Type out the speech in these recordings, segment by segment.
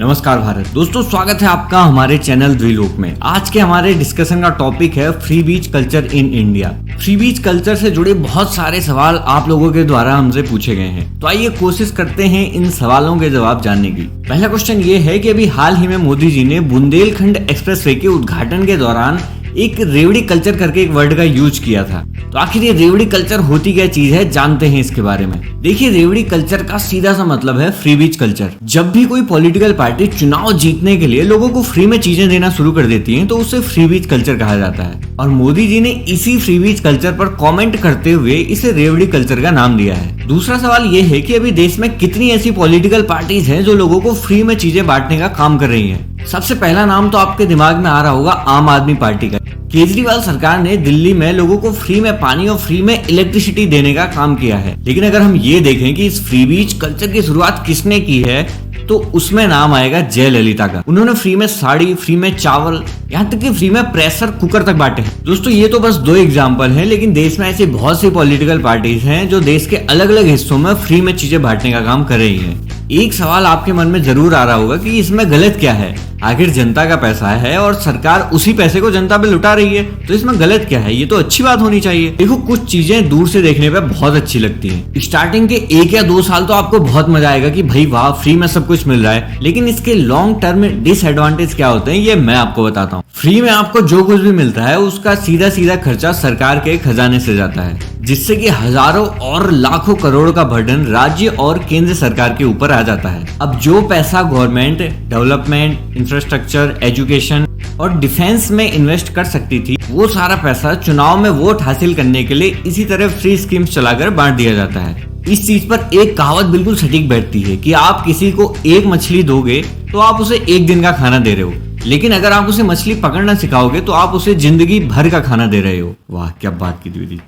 नमस्कार भारत दोस्तों, स्वागत है आपका हमारे चैनल द्विलोक में। आज के हमारे डिस्कशन का टॉपिक है free beach culture in India. Free beach culture से जुड़े बहुत सारे सवाल आप लोगों के द्वारा हमसे पूछे गए हैं, तो आइए कोशिश करते हैं इन सवालों के जवाब जानने की। पहला क्वेश्चन ये है कि अभी हाल ही में मोदी जी ने बुंदेलखंड एक्सप्रेसवे के उद्घाटन के दौरान एक रेवड़ी कल्चर करके एक वर्ड का यूज किया था। तो आखिर ये रेवड़ी कल्चर होती क्या चीज है, जानते हैं इसके बारे में। देखिए, रेवड़ी कल्चर का सीधा सा मतलब है फ्री बीच कल्चर। जब भी कोई पॉलिटिकल पार्टी चुनाव जीतने के लिए लोगों को फ्री में चीजें देना शुरू कर देती है तो उसे फ्री बीच कल्चर कहा जाता है। और मोदी जी ने इसी फ्री बीच कल्चर पर कॉमेंट करते हुए इसे रेवड़ी कल्चर का नाम दिया है। दूसरा सवाल ये है कि अभी देश में कितनी ऐसी पॉलिटिकल पार्टीज हैं जो लोगों को फ्री में चीजें बांटने का काम कर रही हैं। सबसे पहला नाम तो आपके दिमाग में आ रहा होगा आम आदमी पार्टी का। केजरीवाल सरकार ने दिल्ली में लोगों को फ्री में पानी और फ्री में इलेक्ट्रिसिटी देने का काम किया है। लेकिन अगर हम ये देखें कि इस फ्री बीच कल्चर की शुरुआत किसने की है तो उसमें नाम आएगा जयललिता का। उन्होंने फ्री में साड़ी, फ्री में चावल, यहाँ तक कि फ्री में प्रेशर कुकर तक बांटे हैं। दोस्तों, ये तो बस दो एग्जाम्पल हैं, लेकिन देश में ऐसी बहुत सी पॉलिटिकल पार्टीज हैं जो देश के अलग अलग हिस्सों में फ्री में चीजें बांटने का काम कर रही हैं। एक सवाल आपके मन में जरूर आ रहा होगा कि इसमें गलत क्या है। आखिर जनता का पैसा है और सरकार उसी पैसे को जनता पे लुटा रही है, तो इसमें गलत क्या है? ये तो अच्छी बात होनी चाहिए। देखो, कुछ चीजें दूर से देखने पे बहुत अच्छी लगती हैं। स्टार्टिंग के 1 या 2 साल तो आपको बहुत मजा आएगा कि भाई वाह, फ्री में सब कुछ मिल रहा है। लेकिन इसके लॉन्ग टर्म डिसएडवांटेज क्या होते हैं ये मैं आपको बताता हूँ। फ्री में आपको जो कुछ भी मिलता है उसका सीधा सीधा खर्चा सरकार के खजाने से जाता है, जिससे कि हजारों और लाखों करोड़ का बर्डन राज्य और केंद्र सरकार के ऊपर आ जाता है। अब जो पैसा गवर्नमेंट डेवलपमेंट, इंफ्रास्ट्रक्चर, एजुकेशन और डिफेंस में इन्वेस्ट कर सकती थी, वो सारा पैसा चुनाव में वोट हासिल करने के लिए इसी तरह फ्री स्कीम्स चलाकर बांट दिया जाता है। इस चीज पर एक कहावत बिल्कुल सटीक बैठती है कि आप किसी को एक मछली दोगे तो आप उसे एक दिन का खाना दे रहे हो, लेकिन अगर आप उसे मछली पकड़ना सिखाओगे तो आप उसे जिंदगी भर का खाना दे रहे हो। वाह, क्या बात की दीदी।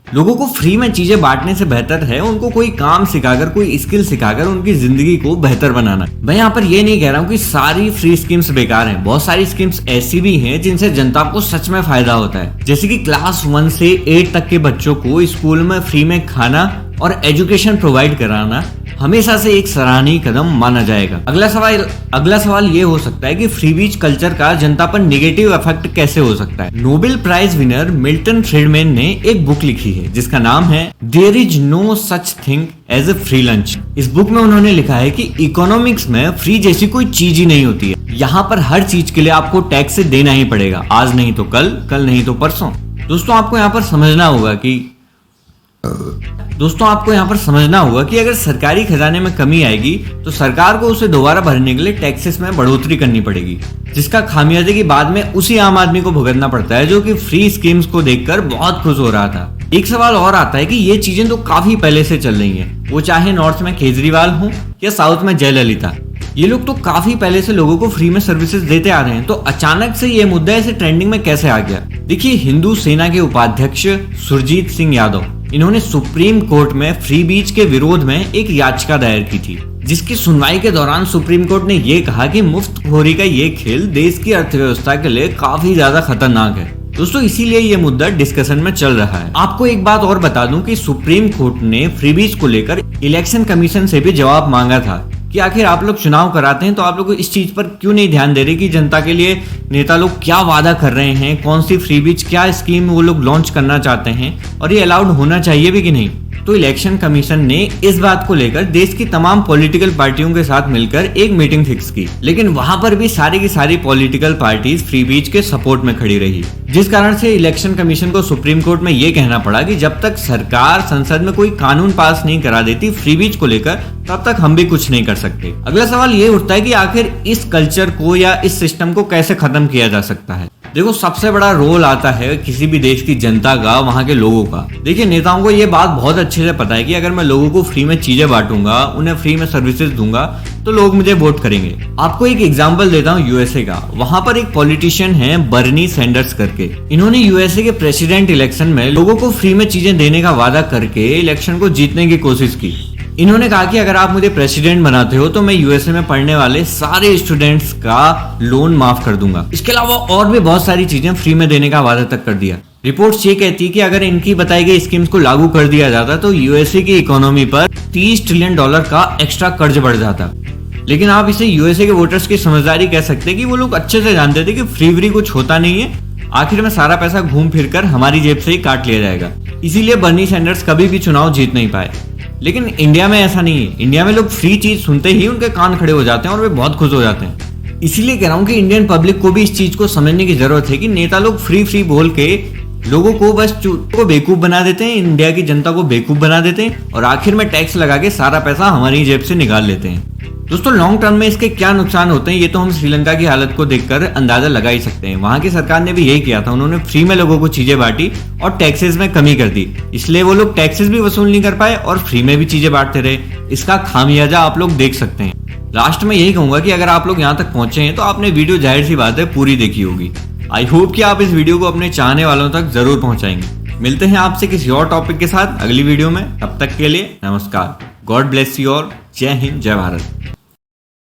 लोगों को फ्री में चीजें बांटने से बेहतर है उनको कोई काम सिखाकर, कोई स्किल सिखाकर उनकी जिंदगी को बेहतर बनाना। मैं यहाँ पर ये नहीं कह रहा हूँ कि सारी फ्री स्कीम्स बेकार हैं। बहुत सारी स्कीम्स ऐसी भी हैं जिनसे जनता को सच में फायदा होता है, जैसे कि क्लास 1 से 8 तक के बच्चों को स्कूल में फ्री में खाना और एजुकेशन प्रोवाइड कराना हमेशा से एक सराहनीय कदम माना जाएगा। अगला सवाल ये हो सकता है कि फ्री बीच कल्चर का जनता पर नेगेटिव इफेक्ट कैसे हो सकता है। Nobel prize winner Milton Friedman ने एक बुक लिखी है जिसका नाम है there is no such thing as a free lunch. इस बुक में उन्होंने लिखा है कि इकोनॉमिक्स में फ्री जैसी कोई चीज ही नहीं होती है। यहाँ पर हर चीज के लिए आपको टैक्स देना ही पड़ेगा, आज नहीं तो कल, कल नहीं तो परसों। दोस्तों, आपको यहाँ पर समझना होगा कि अगर सरकारी खजाने में कमी आएगी तो सरकार को उसे दोबारा भरने के लिए टैक्सेस में बढ़ोतरी करनी पड़ेगी, जिसका खामियाजे की बाद में उसी आम आदमी को भुगतना पड़ता है जो कि फ्री स्कीम्स को देखकर बहुत खुश हो रहा था। एक सवाल और आता है कि ये चीजें तो काफी पहले से चल रही हैं, वो चाहे नॉर्थ में केजरीवाल हो या साउथ में जयललिता। ये लोग तो काफी पहले से लोगों को फ्री में सर्विसेज देते आ रहे हैं, तो अचानक से ये मुद्दा ऐसे ट्रेंडिंग में कैसे आ गया? देखिए, हिंदू सेना के उपाध्यक्ष सुरजीत सिंह यादव, इन्होंने सुप्रीम कोर्ट में फ्री बीच के विरोध में एक याचिका दायर की थी, जिसकी सुनवाई के दौरान सुप्रीम कोर्ट ने ये कहा कि मुफ्तखोरी का ये खेल देश की अर्थव्यवस्था के लिए काफी ज्यादा खतरनाक है। दोस्तों, इसीलिए ये मुद्दा डिस्कशन में चल रहा है। आपको एक बात और बता दूं कि सुप्रीम कोर्ट ने फ्री बीच को लेकर इलेक्शन कमीशन से भी जवाब मांगा था कि आखिर आप लोग चुनाव कराते हैं तो आप लोग इस चीज पर क्यों नहीं ध्यान दे रहे कि जनता के लिए नेता लोग क्या वादा कर रहे हैं, कौन सी फ्री बीच, क्या स्कीम वो लोग लॉन्च करना चाहते हैं और ये अलाउड होना चाहिए भी कि नहीं। तो इलेक्शन कमीशन ने इस बात को लेकर देश की तमाम पॉलिटिकल पार्टियों के साथ मिलकर एक मीटिंग फिक्स की, लेकिन वहां पर भी सारी की सारी पॉलिटिकल पार्टीज फ्री बीच के सपोर्ट में खड़ी रही, जिस कारण से इलेक्शन कमीशन को सुप्रीम कोर्ट में ये कहना पड़ा कि जब तक सरकार संसद में कोई कानून पास नहीं करा देती फ्री बीच को लेकर, तब तक हम भी कुछ नहीं कर सकते। अगला सवाल ये उठता है कि आखिर इस कल्चर को या इस सिस्टम को कैसे खत्म किया जा सकता है। देखो, सबसे बड़ा रोल आता है किसी भी देश की जनता का, वहां के लोगों का। देखिए, नेताओं को ये बात बहुत अच्छे से पता है कि अगर मैं लोगों को फ्री में चीजें बांटूंगा, उन्हें फ्री में सर्विसेज दूंगा, तो लोग मुझे वोट करेंगे। आपको एक एग्जांपल देता हूँ यूएसए का। वहां पर एक पॉलिटिशियन है बर्नी सैंडर्स करके। इन्होंने यूएसए के प्रेसिडेंट इलेक्शन में लोगों को फ्री में चीजें देने का वादा करके इलेक्शन को जीतने की कोशिश की। इन्होंने कहा कि अगर आप मुझे प्रेसिडेंट बनाते हो तो मैं यूएसए में पढ़ने वाले सारे स्टूडेंट्स का लोन माफ कर दूंगा। इसके अलावा और भी बहुत सारी चीजें फ्री में देने का वादा तक कर दिया। रिपोर्ट्स ये कहती है कि अगर इनकी बताई गई स्कीम्स को लागू कर दिया जाता तो यूएसए की इकोनॉमी पर $30 ट्रिलियन का एक्स्ट्रा कर्ज बढ़ जाता। लेकिन आप इसे यूएसए के वोटर्स की समझदारी कह सकते हैं कि वो लोग अच्छे से जानते थे कि फ्री कुछ होता नहीं है, आखिर में सारा पैसा घूम फिर कर हमारी जेब से ही काट लिया जाएगा। इसीलिए बर्नी सैंडर्स कभी भी चुनाव जीत नहीं पाए। लेकिन इंडिया में ऐसा नहीं है। इंडिया में लोग फ्री चीज सुनते ही उनके कान खड़े हो जाते हैं और वे बहुत खुश हो जाते हैं। इसीलिए कह रहा हूँ कि इंडियन पब्लिक को भी इस चीज को समझने की जरूरत है कि नेता लोग फ्री बोल के लोगों को बस को बेवकूफ बना देते हैं, इंडिया की जनता को बेवकूफ बना देते हैं और आखिर में टैक्स लगा के सारा पैसा हमारी जेब से निकाल लेते हैं। दोस्तों, लॉन्ग टर्म में इसके क्या नुकसान होते हैं ये तो हम श्रीलंका की हालत को देखकर अंदाजा लगा ही सकते हैं। वहां की सरकार ने भी यही किया था, उन्होंने फ्री में लोगों को चीजें बांटी और टैक्सेस में कमी कर दी, इसलिए वो लोग टैक्सेस भी वसूल नहीं कर पाए और फ्री में भी चीजें बांटते रहे। इसका खामियाजा आप लोग देख सकते हैं। लास्ट में यही कहूंगा कि अगर आप लोग यहाँ तक पहुंचे हैं तो आपने वीडियो जाहिर सी बात है पूरी देखी होगी। आई होप कि आप इस वीडियो को अपने चाहने वालों तक जरूर पहुंचाएंगे। मिलते हैं आपसे किसी और टॉपिक के साथ अगली वीडियो में। तब तक के लिए नमस्कार। God bless you all. जय हिंद, जय भारत।